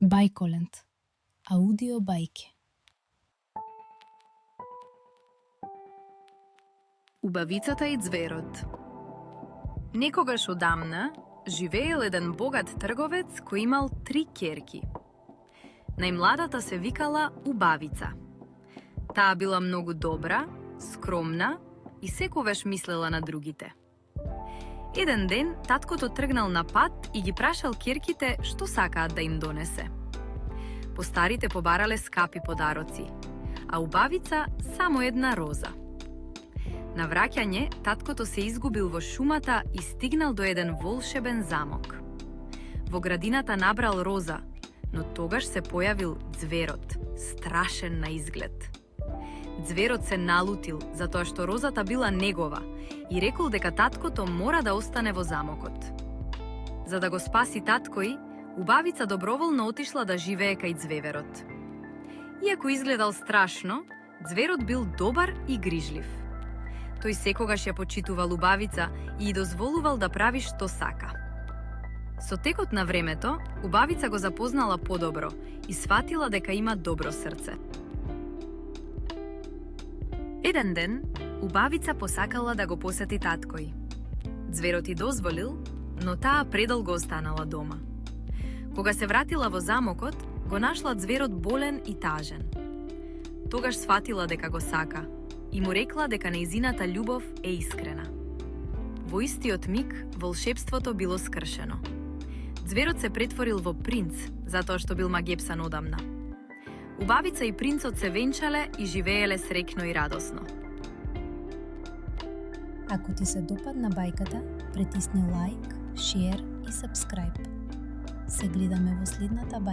Бајколент. Аудио бајке. Убавицата и ѕверот. Некогаш одамна живеел еден богат трговец кој имал 3 ќерки. Најмладата се викала Убавица. Таа била многу добра, скромна и секогаш мислела на другите. Еден ден таткото тргнал на пат и ги прашал ќерките што сакаат да им донесе. Постарите побарале скапи подароци, а Убавица само една роза. На враќање, таткото се изгубил во шумата и стигнал до еден волшебен замок. Во градината набрал роза, но тогаш се појавил ѕверот, страшен на изглед. Ձверот се налутил затоа што розата била негова и рекол дека таткото мора да остане во замокот. За да го спаси таткој, Убавица доброволно отишла да живее кај ѕвеверот. Иако изгледал страшно, ձверот бил добар и грижлив. Тој секогаш ја почитувал Убавица и ја дозволувал да прави што сака. Со текот на времето, Убавица го запознала подобро и сфатила дека има добро срце. Еден ден, Убавица посакала да го посети таткој. Ձверот и дозволил, но таа предолго останала дома. Кога се вратила во замокот, го нашла ձверот болен и тажен. Тогаш сфатила дека го сака и му рекла дека нејзината љубов е искрена. Во истиот миг, волшебството било скршено. Ձверот се претворил во принц, затоа што бил магепсан одамна. Убавица и принцот се венчале и живееле среќно и радосно. Ако ти се допадна бајката, притисни лајк, шер и сабскрајб. Се гледаме во следната бајка.